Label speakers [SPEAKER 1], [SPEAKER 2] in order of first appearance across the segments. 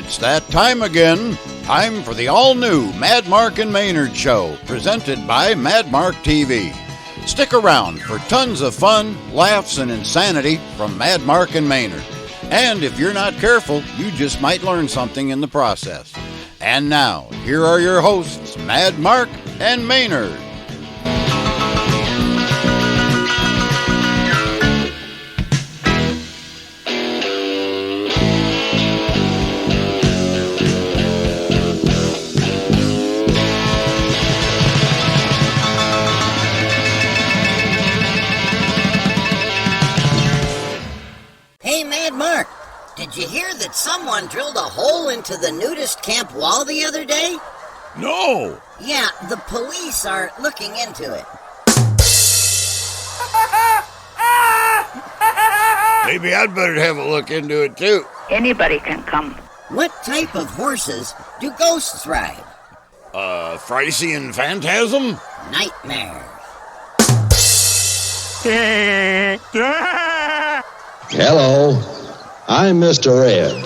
[SPEAKER 1] It's that time again. Time for the all-new Mad Mark and Maynard Show, presented by Mad Mark TV. Stick around for tons of fun, laughs, and insanity from Mad Mark and Maynard. And if you're not careful, you just might learn something in the process. And now, here are your hosts, Mad Mark and Maynard.
[SPEAKER 2] Hey, Mad Mark, did you hear that someone drilled a hole into the nudist camp wall the other day?
[SPEAKER 3] No!
[SPEAKER 2] Yeah, the police are looking into it.
[SPEAKER 3] Maybe I'd better have a look into it, too.
[SPEAKER 4] Anybody can come.
[SPEAKER 2] What type of horses do ghosts ride?
[SPEAKER 3] Frisian Phantasm?
[SPEAKER 2] Nightmares.
[SPEAKER 5] Hello, I'm Mr. Ed.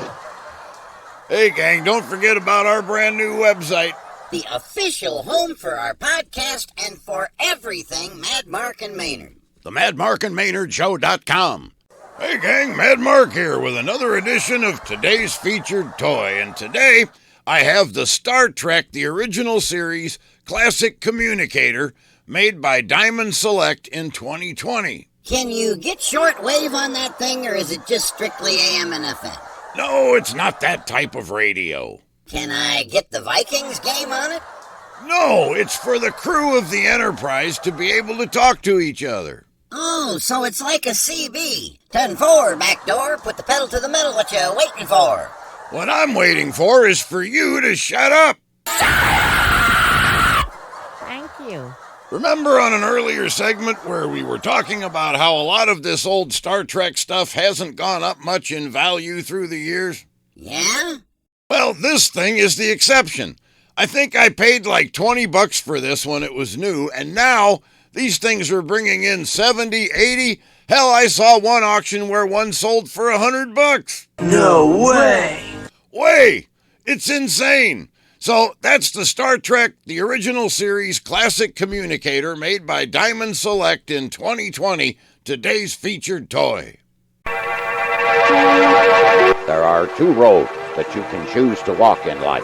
[SPEAKER 3] Hey, gang, don't forget about our brand new website.
[SPEAKER 2] The official home for our podcast and for everything Mad Mark and Maynard.
[SPEAKER 1] The MadMarkandMaynardShow.com.
[SPEAKER 3] Hey, gang, Mad Mark here with another edition of today's featured toy. And today, I have the Star Trek, the original series, classic communicator, made by Diamond Select in 2020.
[SPEAKER 2] Can you get shortwave on that thing, or is it just strictly AM and FM?
[SPEAKER 3] No, it's not that type of radio.
[SPEAKER 2] Can I get the Vikings game on it?
[SPEAKER 3] No, it's for the crew of the Enterprise to be able to talk to each other.
[SPEAKER 2] Oh, so it's like a CB. 10-4, back door, put the pedal to the metal, what you waiting for?
[SPEAKER 3] What I'm waiting for is for you to shut up.
[SPEAKER 4] Thank you.
[SPEAKER 3] Remember on an earlier segment where we were talking about how a lot of this old Star Trek stuff hasn't gone up much in value through the years?
[SPEAKER 2] Yeah?
[SPEAKER 3] Well, this thing is the exception. I think I paid like $20 for this when it was new, and now these things are bringing in $70, $80. Hell, I saw one auction where one sold for $100.
[SPEAKER 6] No way!
[SPEAKER 3] Way! It's insane. So that's the Star Trek, the original series classic communicator made by Diamond Select in 2020, today's featured toy.
[SPEAKER 7] There are two roads that you can choose to walk in life.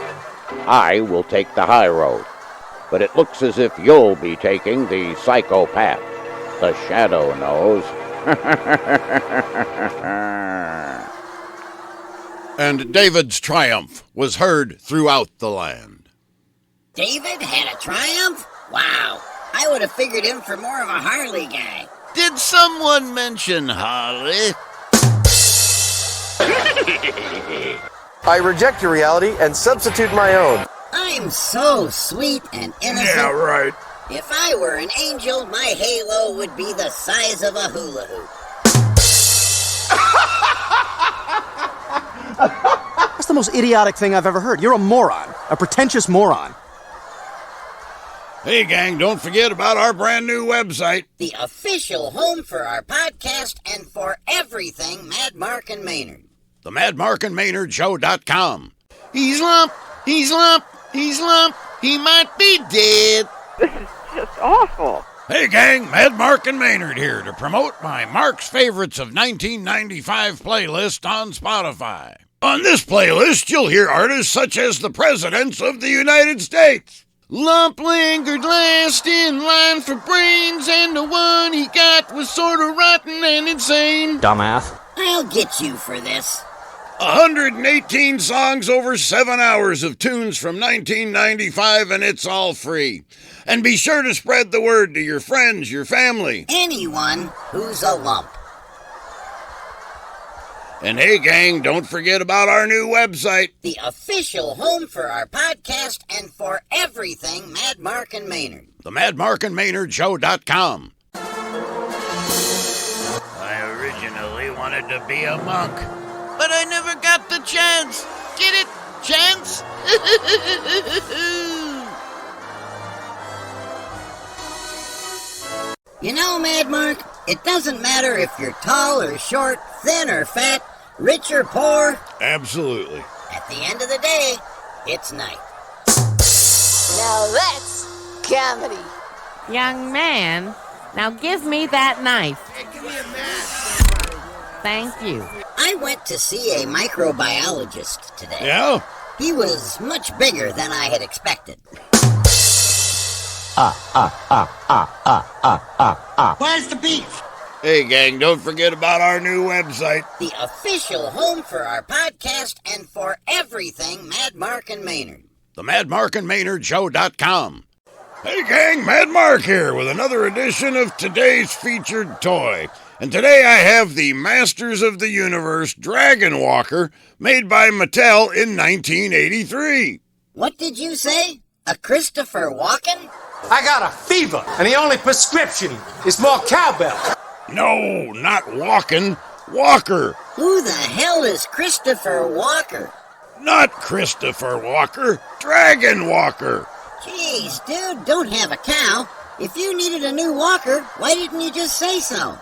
[SPEAKER 7] I will take the high road, but it looks as if you'll be taking the psychopath. The shadow knows.
[SPEAKER 1] And David's triumph was heard throughout the land.
[SPEAKER 2] David had a Triumph? Wow, I would have figured him for more of a Harley guy.
[SPEAKER 1] Did someone mention Harley?
[SPEAKER 6] I reject your reality and substitute my own.
[SPEAKER 2] I'm so sweet and innocent.
[SPEAKER 3] Yeah, right.
[SPEAKER 2] If I were an angel, my halo would be the size of a hula hoop.
[SPEAKER 8] That's the most idiotic thing I've ever heard. You're a moron. A pretentious moron.
[SPEAKER 3] Hey, gang, don't forget about our brand new website.
[SPEAKER 2] The official home for our podcast and for everything Mad Mark and Maynard.
[SPEAKER 1] The MadMarkandMaynardShow.com. He's lump, he's lump, he's lump, he might be dead.
[SPEAKER 4] This is just awful.
[SPEAKER 3] Hey, gang, Mad Mark and Maynard here to promote my Mark's Favorites of 1995 playlist on Spotify. On this playlist, you'll hear artists such as the Presidents of the United States.
[SPEAKER 1] Lump lingered last in line for brains, and the one he got was sort of rotten and insane.
[SPEAKER 8] Dumbass.
[SPEAKER 2] I'll get you for this.
[SPEAKER 3] 118 songs over 7 hours of tunes from 1995, and it's all free. And be sure to spread the word to your friends, your family.
[SPEAKER 2] Anyone who's a lump.
[SPEAKER 3] And hey, gang, don't forget about our new website.
[SPEAKER 2] The official home for our podcast and for everything Mad Mark and Maynard.
[SPEAKER 1] The MadMarkandMaynardShow.com.
[SPEAKER 3] I originally wanted to be a monk.
[SPEAKER 1] But I never got the chance. Get it? Chance?
[SPEAKER 2] You know, Mad Mark, it doesn't matter if you're tall or short, thin or fat, rich or poor.
[SPEAKER 3] Absolutely.
[SPEAKER 2] At the end of the day, it's night.
[SPEAKER 9] Now that's comedy.
[SPEAKER 4] Young man, now give me that knife. Thank you.
[SPEAKER 2] I went to see a microbiologist today.
[SPEAKER 3] Yeah?
[SPEAKER 2] He was much bigger than I had expected.
[SPEAKER 10] Where's the beef?
[SPEAKER 3] Hey, gang, don't forget about our new website.
[SPEAKER 2] The official home for our podcast and for everything Mad Mark and Maynard.
[SPEAKER 1] The MadMarkandMaynardShow.com.
[SPEAKER 3] Hey, gang, Mad Mark here with another edition of today's featured toy. And today I have the Masters of the Universe Dragon Walker made by Mattel in 1983.
[SPEAKER 2] What did you say? A Christopher Walken?
[SPEAKER 10] I got a fever, and the only prescription is more cowbell.
[SPEAKER 3] No, not Walken, Walker.
[SPEAKER 2] Who the hell is Christopher Walker?
[SPEAKER 3] Not Christopher Walker, Dragon Walker.
[SPEAKER 2] Jeez, dude, don't have a cow. If you needed a new walker, why didn't you just say so?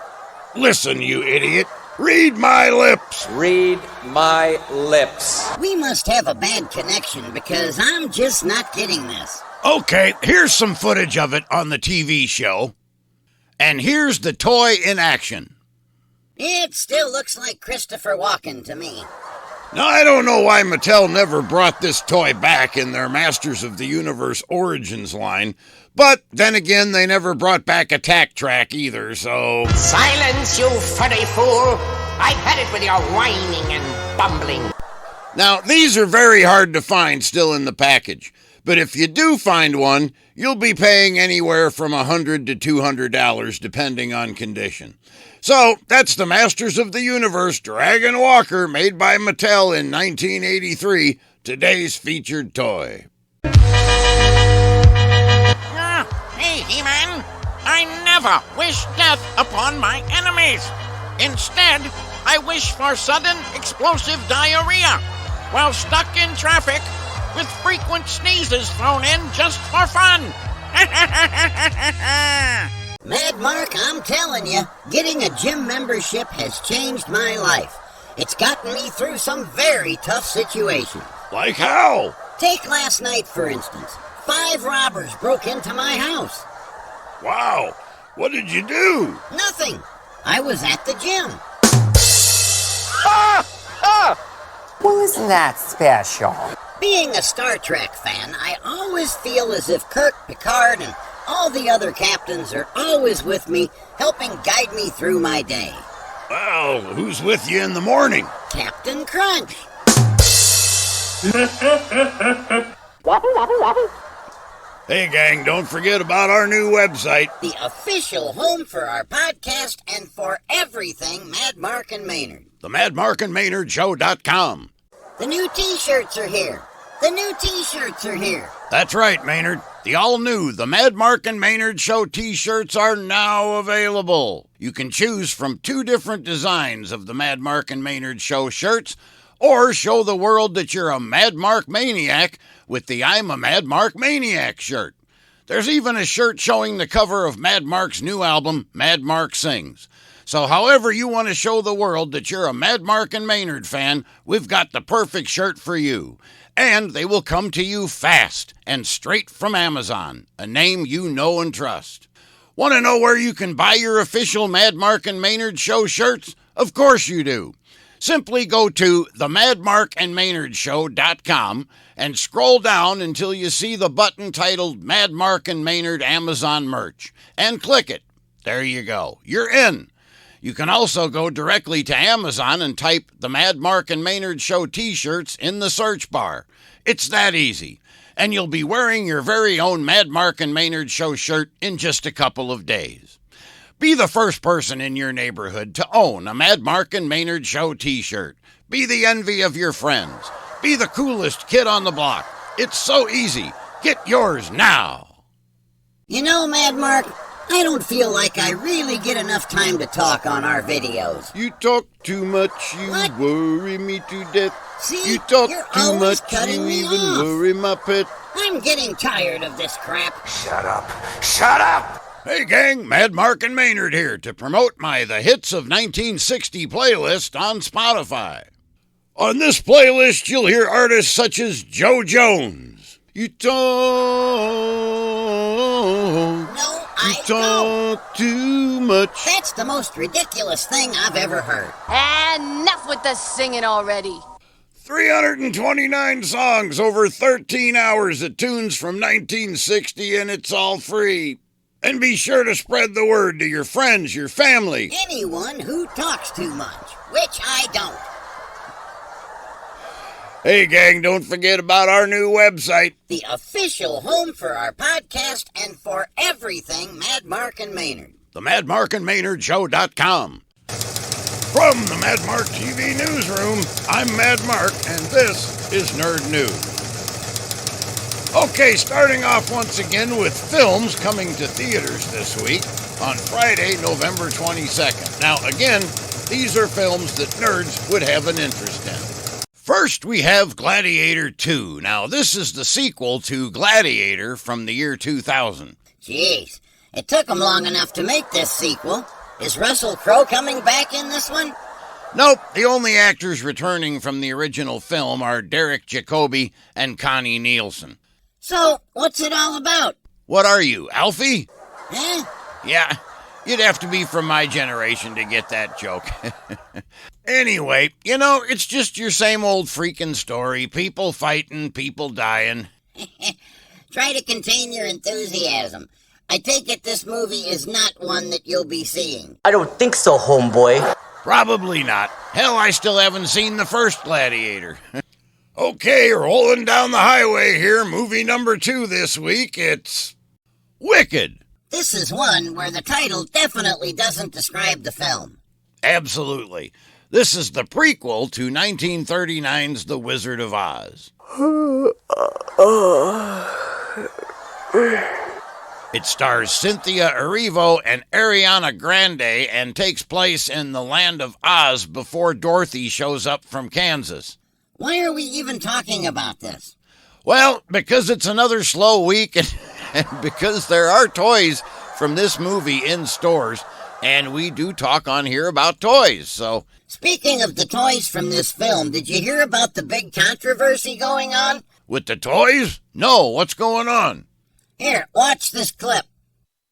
[SPEAKER 3] Listen, you idiot. Read my lips.
[SPEAKER 6] Read my lips.
[SPEAKER 2] We must have a bad connection because I'm just not getting this.
[SPEAKER 1] Okay, here's some footage of it on the TV show. And here's the toy in action.
[SPEAKER 2] It still looks like Christopher Walken to me.
[SPEAKER 3] Now, I don't know why Mattel never brought this toy back in their Masters of the Universe Origins line, but then again, they never brought back Attack Track either, so...
[SPEAKER 10] Silence, you furry fool! I've had it with your whining and bumbling.
[SPEAKER 3] Now, these are very hard to find still in the package, but if you do find one, you'll be paying anywhere from $100 to $200 depending on condition. So, that's the Masters of the Universe Dragon Walker made by Mattel in 1983, today's featured toy.
[SPEAKER 11] Hey, He-Man, I never wish death upon my enemies. Instead, I wish for sudden explosive diarrhea while stuck in traffic with frequent sneezes thrown in just for fun.
[SPEAKER 2] Mad Mark, I'm telling you, getting a gym membership has changed my life. It's gotten me through some very tough situations.
[SPEAKER 3] Like how?
[SPEAKER 2] Take last night, for instance. 5 robbers broke into my house.
[SPEAKER 3] Wow, what did you do?
[SPEAKER 2] Nothing. I was at the gym.
[SPEAKER 10] Well, isn't that special?
[SPEAKER 2] Being a Star Trek fan, I always feel as if Kirk, Picard, and all the other captains are always with me, helping guide me through my day.
[SPEAKER 3] Well, who's with you in the morning?
[SPEAKER 2] Captain Crunch.
[SPEAKER 3] Hey, gang, don't forget about our new website.
[SPEAKER 2] The official home for our podcast and for everything Mad Mark and Maynard.
[SPEAKER 1] The MadMarkandMaynardShow.com.
[SPEAKER 2] The new t-shirts are here. The new t-shirts are here.
[SPEAKER 1] That's right, Maynard. The all-new The Mad Mark and Maynard Show t-shirts are now available. You can choose from 2 different designs of the Mad Mark and Maynard Show shirts, or show the world that you're a Mad Mark maniac with the I'm a Mad Mark Maniac shirt. There's even a shirt showing the cover of Mad Mark's new album, Mad Mark Sings. So however you want to show the world that you're a Mad Mark and Maynard fan, we've got the perfect shirt for you. And they will come to you fast and straight from Amazon, a name you know and trust. Want to know where you can buy your official Mad Mark and Maynard Show shirts? Of course you do. Simply go to themadmarkandmaynarshow.com and scroll down until you see the button titled Mad Mark and Maynard Amazon Merch, and click it. There you go. You're in. You can also go directly to Amazon and type the Mad Mark and Maynard Show t-shirts in the search bar. It's that easy. And you'll be wearing your very own Mad Mark and Maynard Show shirt in just a couple of days. Be the first person in your neighborhood to own a Mad Mark and Maynard Show t-shirt. Be the envy of your friends. Be the coolest kid on the block. It's so easy. Get yours now.
[SPEAKER 2] You know, Mad Mark, I don't feel like I really get enough time to talk on our videos.
[SPEAKER 3] You talk too much, you
[SPEAKER 2] What?
[SPEAKER 3] worry me to death.
[SPEAKER 2] See,
[SPEAKER 3] You talk
[SPEAKER 2] you're
[SPEAKER 3] too
[SPEAKER 2] always
[SPEAKER 3] much,
[SPEAKER 2] cutting
[SPEAKER 3] you
[SPEAKER 2] me
[SPEAKER 3] even
[SPEAKER 2] off.
[SPEAKER 3] worry my pet.
[SPEAKER 2] I'm getting tired of this crap.
[SPEAKER 10] Shut up. Shut up!
[SPEAKER 1] Hey gang, Mad Mark and Maynard here to promote my The Hits of 1960 playlist on Spotify.
[SPEAKER 3] On this playlist, you'll hear artists such as Joe Jones. You don't.
[SPEAKER 2] No,
[SPEAKER 3] you talk too much.
[SPEAKER 2] That's the most ridiculous thing I've ever heard.
[SPEAKER 9] Enough with the singing already.
[SPEAKER 3] 329 songs over 13 hours of tunes from 1960, and it's all free. And be sure to spread the word to your friends, your family.
[SPEAKER 2] Anyone who talks too much, which I don't.
[SPEAKER 3] Hey, gang, don't forget about our new website.
[SPEAKER 2] The official home for our podcast and for everything Mad Mark and Maynard.
[SPEAKER 1] The Mad Mark and Maynard Show.com.
[SPEAKER 3] From the Mad Mark TV newsroom, I'm Mad Mark, and this is Nerd News. Okay, starting off once again with films coming to theaters this week on Friday, November 22nd. Now, again, these are films that nerds would have an interest in. First, we have Gladiator 2. Now, this is the sequel to Gladiator from the year 2000.
[SPEAKER 2] Jeez, it took them long enough to make this sequel. Is Russell Crowe coming back in this one?
[SPEAKER 1] Nope, the only actors returning from the original film are Derek Jacobi and Connie Nielsen.
[SPEAKER 2] So, what's it all about?
[SPEAKER 1] What are you, Alfie?
[SPEAKER 2] Huh?
[SPEAKER 1] Yeah, you'd have to be from my generation to get that joke. Anyway, you know, it's just your same old freaking story. People fighting, people dying.
[SPEAKER 2] Try to contain your enthusiasm. I take it this movie is not one that you'll be seeing.
[SPEAKER 12] I don't think so, homeboy.
[SPEAKER 1] Probably not. Hell, I still haven't seen the first Gladiator.
[SPEAKER 3] Okay, rolling down the highway here, movie number 2 this week, it's Wicked.
[SPEAKER 2] This is one where the title definitely doesn't describe the film.
[SPEAKER 1] Absolutely. This is the prequel to 1939's The Wizard of Oz. It stars Cynthia Erivo and Ariana Grande and takes place in the land of Oz before Dorothy shows up from Kansas.
[SPEAKER 2] Why are we even talking about this?
[SPEAKER 1] Well, because it's another slow week and because there are toys from this movie in stores, and we do talk on here about toys, so...
[SPEAKER 2] Speaking of the toys from this film, did you hear about the big controversy going on?
[SPEAKER 1] With the toys? No, what's going on?
[SPEAKER 2] Here, watch this clip.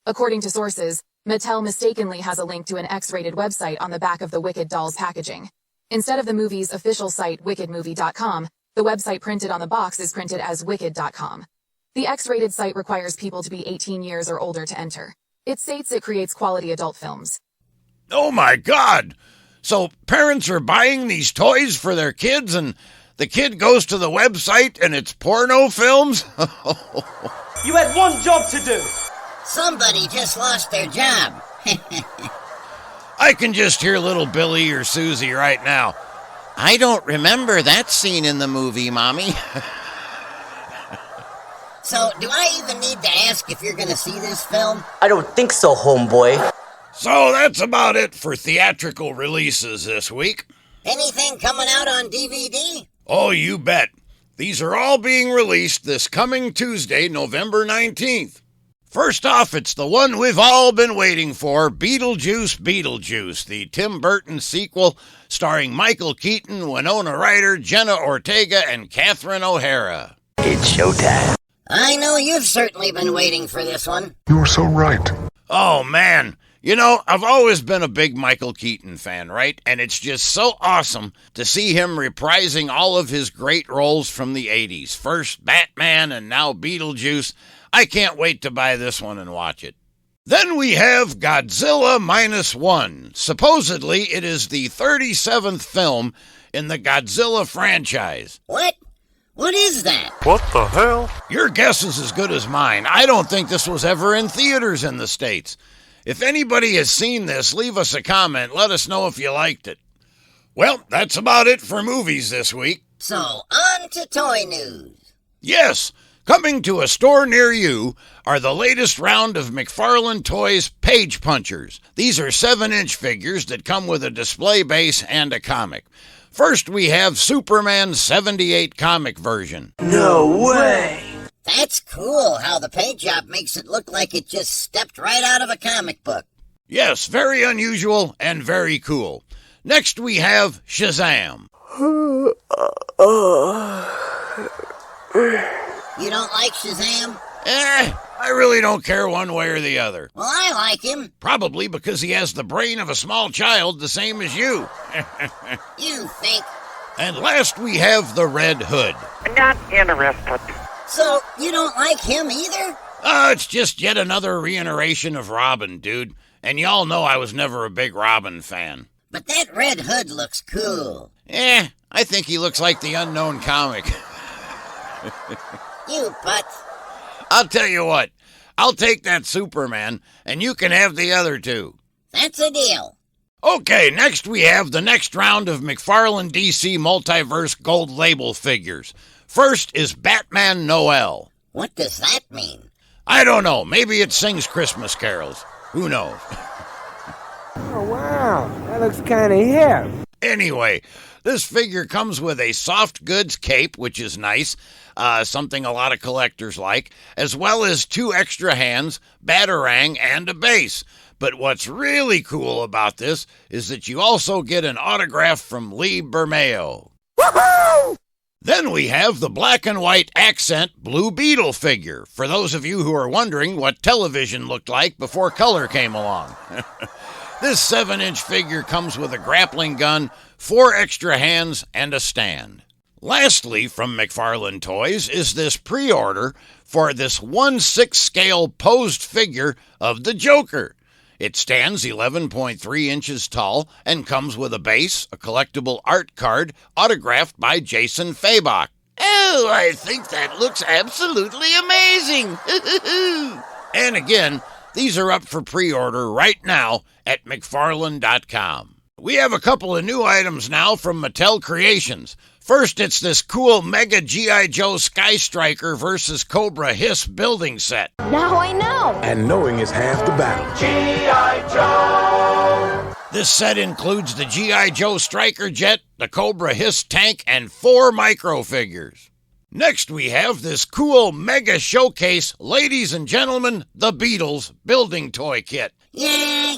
[SPEAKER 13] According to sources, Mattel mistakenly has a link to an X-rated website on the back of the Wicked doll's packaging. Instead of the movie's official site, wickedmovie.com, the website printed on the box is printed as wicked.com. The X-rated site requires people to be 18 years or older to enter. It states it creates quality adult films.
[SPEAKER 1] Oh my God! So parents are buying these toys for their kids and the kid goes to the website and it's porno films?
[SPEAKER 12] You had one job to do.
[SPEAKER 2] Somebody just lost their job.
[SPEAKER 1] I can just hear little Billy or Susie right now. I don't remember that scene in the movie, Mommy.
[SPEAKER 2] So, do I even need to ask if you're going to see this film?
[SPEAKER 12] I don't think so, homeboy.
[SPEAKER 3] So that's about it for theatrical releases this week.
[SPEAKER 2] Anything coming out on DVD?
[SPEAKER 3] Oh, you bet. These are all being released this coming Tuesday, November 19th.
[SPEAKER 1] First off, it's the one we've all been waiting for, Beetlejuice, the Tim Burton sequel starring Michael Keaton, Winona Ryder, Jenna Ortega, and Catherine O'Hara.
[SPEAKER 12] It's showtime.
[SPEAKER 2] I know you've certainly been waiting for this one.
[SPEAKER 14] You're so right.
[SPEAKER 1] Oh, man. You know, I've always been a big Michael Keaton fan, right? And it's just so awesome to see him reprising all of his great roles from the 80s. First Batman and now Beetlejuice. I can't wait to buy this one and watch it. Then we have Godzilla -1. Supposedly, it is the 37th film in the Godzilla franchise.
[SPEAKER 2] What? What is that?
[SPEAKER 14] What the hell?
[SPEAKER 1] Your guess is as good as mine. I don't think this was ever in theaters in the States. If anybody has seen this, leave us a comment. Let us know if you liked it.
[SPEAKER 3] Well, that's about it for movies this week.
[SPEAKER 2] So, on to toy news.
[SPEAKER 1] Yes, coming to a store near you are the latest round of McFarlane Toys Page Punchers. These are 7-inch figures that come with a display base and a comic. First, we have Superman 78 comic version.
[SPEAKER 12] No way!
[SPEAKER 2] That's cool how the paint job makes it look like it just stepped right out of a comic book.
[SPEAKER 1] Yes, very unusual and very cool.
[SPEAKER 3] Next we have Shazam.
[SPEAKER 2] You don't like Shazam?
[SPEAKER 3] I really don't care one way or the other.
[SPEAKER 2] Well, I like him.
[SPEAKER 3] Probably because he has the brain of a small child, the same as you.
[SPEAKER 2] You think?
[SPEAKER 3] And last we have the Red Hood.
[SPEAKER 10] Not interested.
[SPEAKER 2] So, you don't like him either?
[SPEAKER 3] It's just yet another reiteration of Robin, dude. And y'all know I was never a big Robin fan.
[SPEAKER 2] But that Red Hood looks cool.
[SPEAKER 3] I think he looks like the Unknown comic.
[SPEAKER 2] You putz.
[SPEAKER 3] I'll tell you what. I'll take that Superman, and you can have the other two.
[SPEAKER 2] That's a deal.
[SPEAKER 3] Okay, next we have the next round of McFarlane DC Multiverse Gold Label figures. First is Batman Noel.
[SPEAKER 2] What does that mean?
[SPEAKER 3] I don't know. Maybe it sings Christmas carols. Who knows?
[SPEAKER 14] Oh, wow. That looks kind of hip.
[SPEAKER 3] Anyway, this figure comes with a soft goods cape, which is nice, something a lot of collectors like, as well as 2 extra hands, batarang, and a base. But what's really cool about this is that you also get an autograph from Lee Bermeo.
[SPEAKER 14] Woohoo!
[SPEAKER 3] Then we have the black and white accent Blue Beetle figure, for those of you who are wondering what television looked like before color came along. This 7-inch figure comes with a grappling gun, 4 extra hands, and a stand. Lastly, from McFarlane Toys is this pre-order for this 1/6 scale posed figure of the Joker. It stands 11.3 inches tall and comes with a base, a collectible art card autographed by Jason Fabok. Oh, I think that looks absolutely amazing. And again, these are up for pre-order right now at McFarlane.com. We have a couple of new items now from Mattel Creations. First, it's this cool Mega G.I. Joe Sky Striker versus Cobra Hiss building set.
[SPEAKER 9] Now I know.
[SPEAKER 14] And knowing is half the battle.
[SPEAKER 12] G.I. Joe!
[SPEAKER 3] This set includes the G.I. Joe Striker jet, the Cobra Hiss tank, and 4 microfigures. Next, we have this cool Mega Showcase, ladies and gentlemen, the Beatles building toy kit.
[SPEAKER 2] Yeah.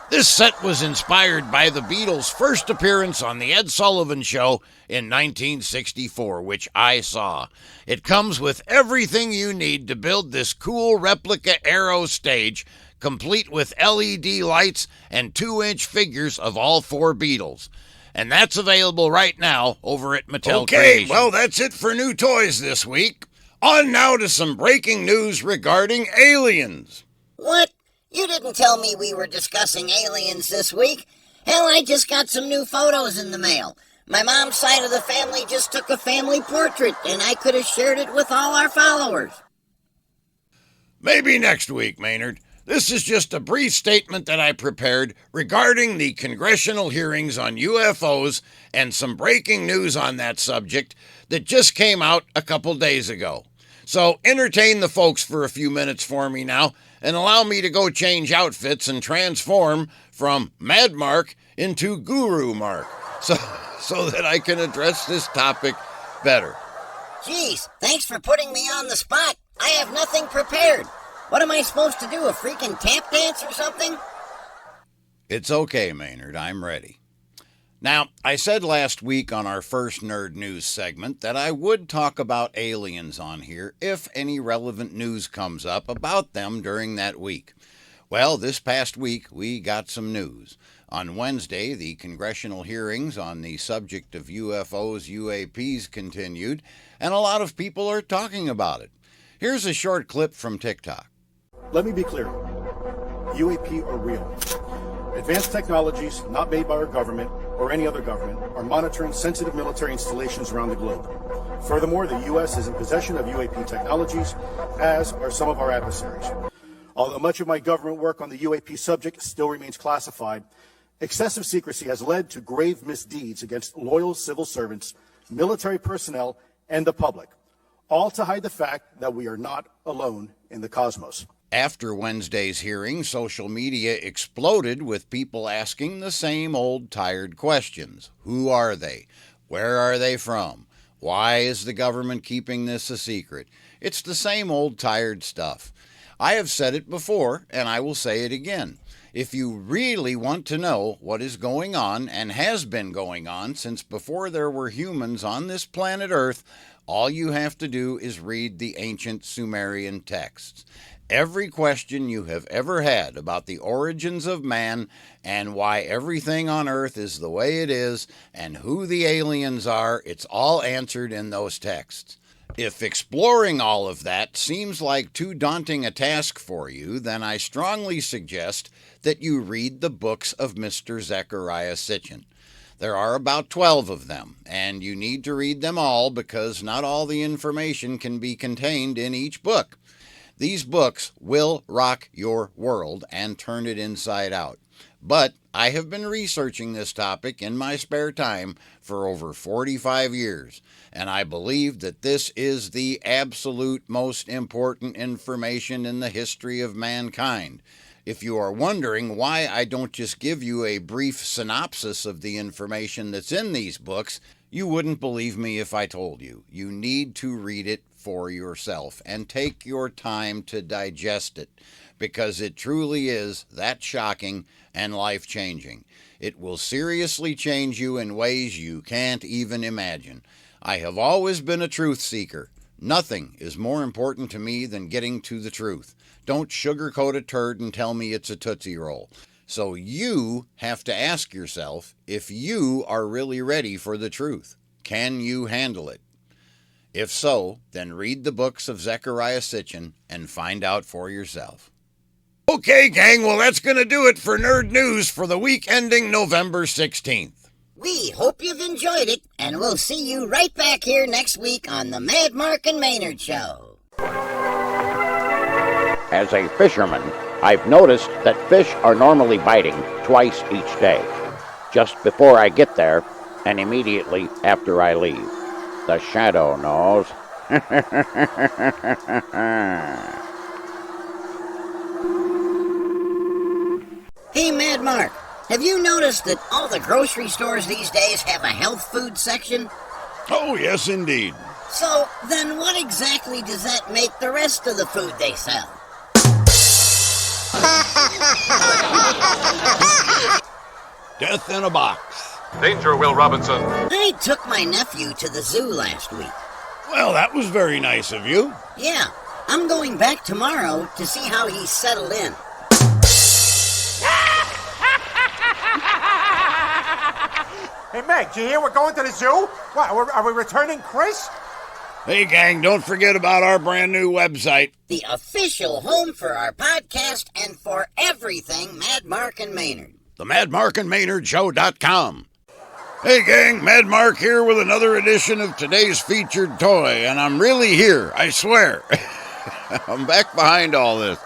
[SPEAKER 3] This set was inspired by the Beatles' first appearance on The Ed Sullivan Show in 1964, which I saw. It comes with everything you need to build this cool replica Aero stage, complete with LED lights and 2-inch figures of all 4 Beatles. And that's available right now over at Mattel Creations. Well, that's it for new toys this week. On now to some breaking news regarding aliens.
[SPEAKER 2] What? You didn't tell me we were discussing aliens this week. Hell, I just got some new photos in the mail. My mom's side of the family just took a family portrait, and I could have shared it with all our followers.
[SPEAKER 3] Maybe next week, Maynard. This is just a brief statement that I prepared regarding the congressional hearings on UFOs and some breaking news on that subject that just came out a couple days ago. So entertain the folks for a few minutes for me now and allow me to go change outfits and transform from Mad Mark into Guru Mark so that I can address this topic better.
[SPEAKER 2] Jeez, thanks for putting me on the spot. I have nothing prepared. What am I supposed to do, a freaking tap dance or something?
[SPEAKER 1] It's okay, Maynard. I'm ready. Now, I said last week on our first Nerd News segment that I would talk about aliens on here if any relevant news comes up about them during that week. Well, this past week, we got some news. On Wednesday, the congressional hearings on the subject of UFOs, UAPs continued, and a lot of people are talking about it. Here's a short clip from TikTok.
[SPEAKER 15] Let me be clear. UAP are real. Advanced technologies, not made by our government or any other government, are monitoring sensitive military installations around the globe. Furthermore, the U.S. is in possession of UAP technologies, as are some of our adversaries. Although much of my government work on the UAP subject still remains classified, excessive secrecy has led to grave misdeeds against loyal civil servants, military personnel, and the public, all to hide the fact that we are not alone in the cosmos.
[SPEAKER 1] After Wednesday's hearing, social media exploded with people asking the same old tired questions. Who are they? Where are they from? Why is the government keeping this a secret? It's the same old tired stuff. I have said it before, and I will say it again. If you really want to know what is going on and has been going on since before there were humans on this planet Earth, all you have to do is read the ancient Sumerian texts. Every question you have ever had about the origins of man and why everything on Earth is the way it is and who the aliens are, it's all answered in those texts. If exploring all of that seems like too daunting a task for you, then I strongly suggest that you read the books of Mr. Zechariah Sitchin. There are about 12 of them, and you need to read them all because not all the information can be contained in each book. These books will rock your world and turn it inside out. But I have been researching this topic in my spare time for over 45 years, and I believe that this is the absolute most important information in the history of mankind. If you are wondering why I don't just give you a brief synopsis of the information that's in these books, you wouldn't believe me if I told you. You need to read it for yourself and take your time to digest it, because it truly is that shocking and life-changing. It will seriously change you in ways you can't even imagine. I have always been a truth seeker. Nothing is more important to me than getting to the truth. Don't sugarcoat a turd and tell me it's a Tootsie Roll. So you have to ask yourself if you are really ready for the truth. Can you handle it? If so, then read the books of Zechariah Sitchin and find out for yourself.
[SPEAKER 3] Okay, gang, well, that's going to do it for Nerd News for the week ending November 16th.
[SPEAKER 2] We hope you've enjoyed it, and we'll see you right back here next week on the Mad Mark and Maynard Show.
[SPEAKER 7] As a fisherman, I've noticed that fish are normally biting twice each day, just before I get there and immediately after I leave. The shadow knows.
[SPEAKER 2] Hey, Mad Mark, have you noticed that all the grocery stores these days have a health food section?
[SPEAKER 3] Oh, yes, indeed.
[SPEAKER 2] So, then what exactly does that make the rest of the food they sell?
[SPEAKER 3] Death in a box.
[SPEAKER 16] Danger, Will Robinson.
[SPEAKER 2] I took my nephew to the zoo last week.
[SPEAKER 3] Well, that was very nice of you.
[SPEAKER 2] Yeah, I'm going back tomorrow to see how he's settled in.
[SPEAKER 14] Hey, Meg, did you hear we're going to the zoo? What, are we returning Chris?
[SPEAKER 3] Hey, gang, don't forget about our brand new website.
[SPEAKER 2] The official home for our podcast and for everything Mad Mark and Maynard.
[SPEAKER 3] The MadMarkandMaynardShow.com. Hey, gang, Mad Mark here with another edition of today's featured toy, and I'm really here, I swear. I'm back behind all this.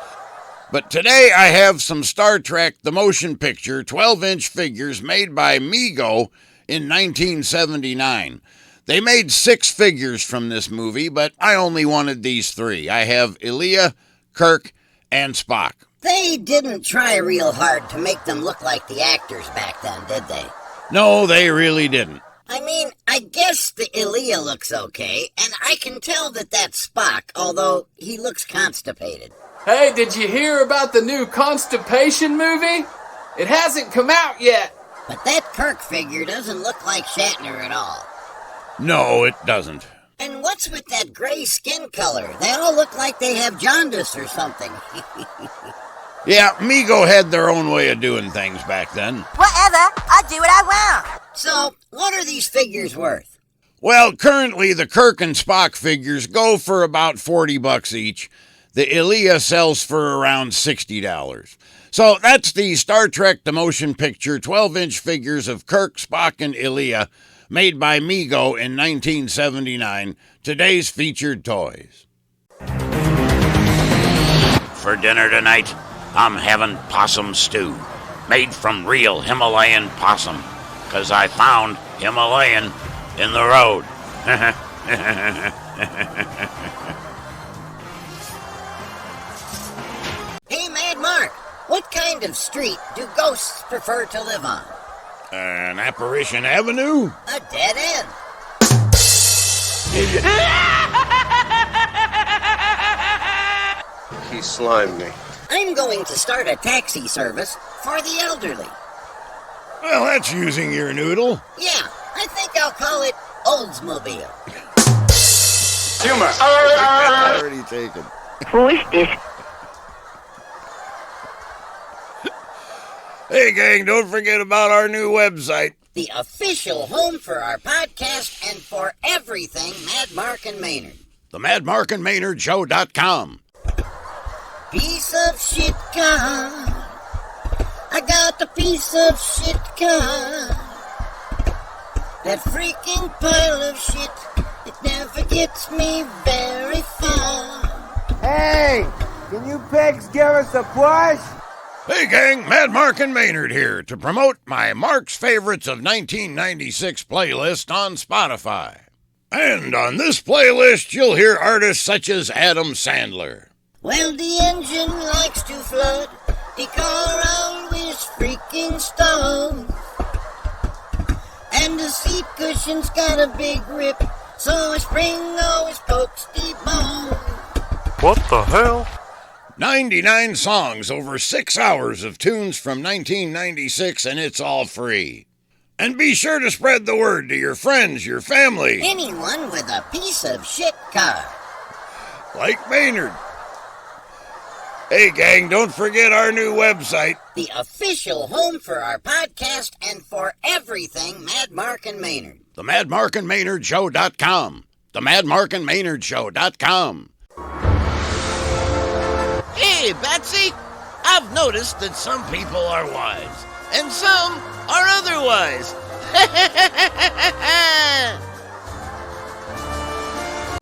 [SPEAKER 3] But today I have some Star Trek The Motion Picture 12-inch figures made by Mego in 1979. They made 6 figures from this movie, but I only wanted these 3. I have Elia, Kirk, and Spock.
[SPEAKER 2] They didn't try real hard to make them look like the actors back then, did they?
[SPEAKER 3] No, they really didn't.
[SPEAKER 2] I mean, I guess the Elia looks okay, and I can tell that that's Spock, although he looks constipated.
[SPEAKER 17] Hey, did you hear about the new Constipation movie? It hasn't come out yet.
[SPEAKER 2] But that Kirk figure doesn't look like Shatner at all.
[SPEAKER 3] No, it doesn't.
[SPEAKER 2] And what's with that gray skin color? They all look like they have jaundice or something.
[SPEAKER 3] Yeah, Mego had their own way of doing things back then.
[SPEAKER 2] Whatever, I do what I want. So, what are these figures worth?
[SPEAKER 3] Well, currently the Kirk and Spock figures go for about $40 each. The Elia sells for around $60. So that's the Star Trek The Motion Picture 12-inch figures of Kirk, Spock, and Elia, made by Mego in 1979, today's featured toys.
[SPEAKER 11] For dinner tonight, I'm having possum stew, made from real Himalayan possum, 'cause I found Himalayan in the road.
[SPEAKER 2] Hey, Mad Mark, what kind of street do ghosts prefer to live on?
[SPEAKER 3] An Apparition Avenue?
[SPEAKER 2] A dead end.
[SPEAKER 6] He slimed me.
[SPEAKER 2] I'm going to start a taxi service for the elderly.
[SPEAKER 3] Well, that's using your noodle.
[SPEAKER 2] Yeah, I think I'll call it Oldsmobile.
[SPEAKER 3] Humor. Already taken.
[SPEAKER 2] Who is this?
[SPEAKER 3] Hey, gang, don't forget about our new website.
[SPEAKER 2] The official home for our podcast and for everything Mad Mark and Maynard.
[SPEAKER 1] The MadMarkandMaynardShow.com.
[SPEAKER 2] Piece of shit car. I got the piece of shit car. That freaking pile of shit, it never gets me very far.
[SPEAKER 16] Hey, can you pigs give us a push?
[SPEAKER 3] Hey gang, Mad Mark and Maynard here to promote my Mark's Favorites of 1996 playlist on Spotify. And on this playlist, you'll hear artists such as Adam Sandler.
[SPEAKER 2] Well, the engine likes to flood, the car always freaking stalls. And the seat cushion's got a big rip, so a spring always pokes the ball.
[SPEAKER 3] What the hell? 99 songs over 6 hours of tunes from 1996, and it's all free. And be sure to spread the word to your friends, your family.
[SPEAKER 2] Anyone with a piece of shit car.
[SPEAKER 3] Like Maynard. Hey gang, don't forget our new website.
[SPEAKER 2] The official home for our podcast and for everything Mad Mark and Maynard.
[SPEAKER 1] The MadMarkandMaynardShow.com. The MadMarkandMaynardShow.com.
[SPEAKER 11] Hey, Betsy, I've noticed that some people are wise, and some are otherwise.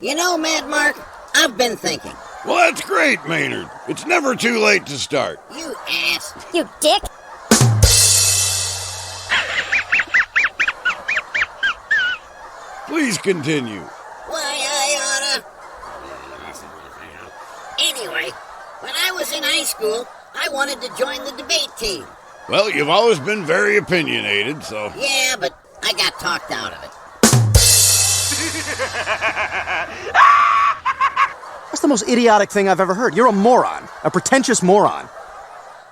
[SPEAKER 2] You know, Mad Mark, I've been thinking.
[SPEAKER 3] Well, that's great, Maynard. It's never too late to start.
[SPEAKER 2] You ass.
[SPEAKER 18] You dick.
[SPEAKER 3] Please continue.
[SPEAKER 2] Why, I oughta... Anyway, when I was in high school, I wanted to join the debate team.
[SPEAKER 3] Well, you've always been very opinionated, so...
[SPEAKER 2] Yeah, but I got talked out of it.
[SPEAKER 8] That's the most idiotic thing I've ever heard. You're a moron. A pretentious moron.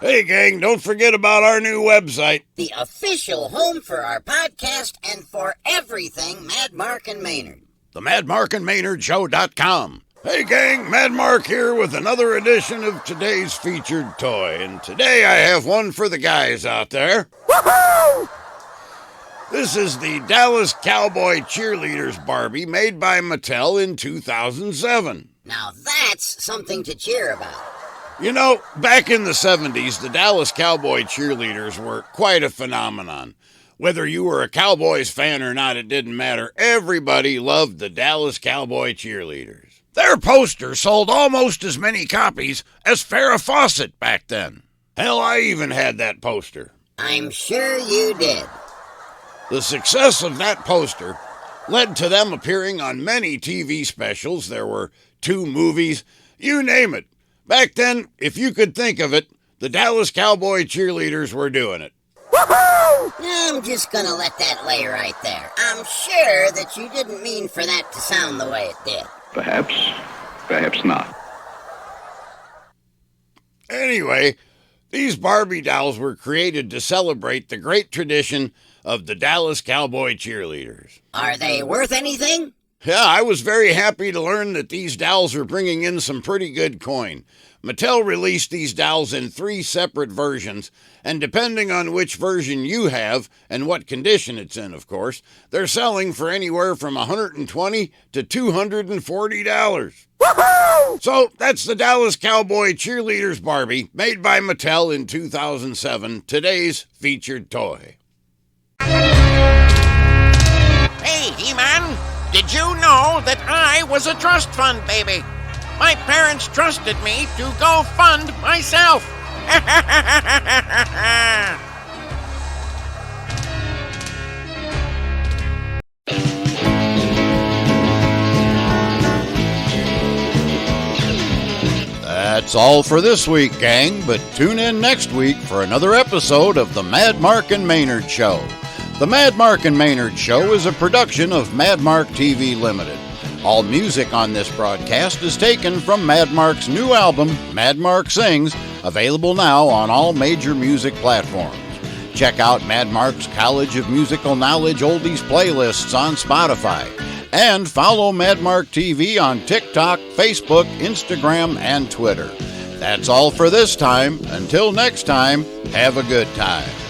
[SPEAKER 3] Hey, gang, don't forget about our new website.
[SPEAKER 2] The official home for our podcast and for everything Mad Mark and Maynard.
[SPEAKER 1] The MadMarkandMaynardShow.com.
[SPEAKER 3] Hey, gang, Mad Mark here with another edition of today's featured toy. And today I have one for the guys out there. Woohoo! This is the Dallas Cowboy Cheerleaders Barbie made by Mattel in 2007.
[SPEAKER 2] Now that's something to cheer about.
[SPEAKER 3] You know, back in the 70s, the Dallas Cowboy Cheerleaders were quite a phenomenon. Whether you were a Cowboys fan or not, it didn't matter. Everybody loved the Dallas Cowboy Cheerleaders. Their poster sold almost as many copies as Farrah Fawcett back then. Hell, I even had that poster.
[SPEAKER 2] I'm sure you did.
[SPEAKER 3] The success of that poster led to them appearing on many TV specials. There were 2 movies, you name it. Back then, if you could think of it, the Dallas Cowboy Cheerleaders were doing it.
[SPEAKER 2] Woohoo! I'm just gonna let that lay right there. I'm sure that you didn't mean for that to sound the way it did.
[SPEAKER 5] Perhaps, perhaps not.
[SPEAKER 3] Anyway, these Barbie dolls were created to celebrate the great tradition of the Dallas Cowboy Cheerleaders.
[SPEAKER 2] Are they worth anything?
[SPEAKER 3] Yeah, I was very happy to learn that these dolls are bringing in some pretty good coin. Mattel released these dolls in 3 separate versions, and depending on which version you have, and what condition it's in, of course, they're selling for anywhere from $120 to $240. Woohoo! So, that's the Dallas Cowboy Cheerleaders Barbie, made by Mattel in 2007, today's featured toy.
[SPEAKER 11] Hey, He-Man, did you know that I was a trust fund baby? My parents trusted me to go fund myself.
[SPEAKER 1] That's all for this week, gang, but tune in next week for another episode of the Mad Mark and Maynard Show. The Mad Mark and Maynard Show is a production of Mad Mark TV Limited. All music on this broadcast is taken from Mad Mark's new album, Mad Mark Sings, Available now on all major music platforms. Check out Mad Mark's College of Musical Knowledge Oldies playlists on Spotify. And follow Mad Mark TV on TikTok, Facebook, Instagram, and Twitter. That's all for this time. Until next time, have a good time.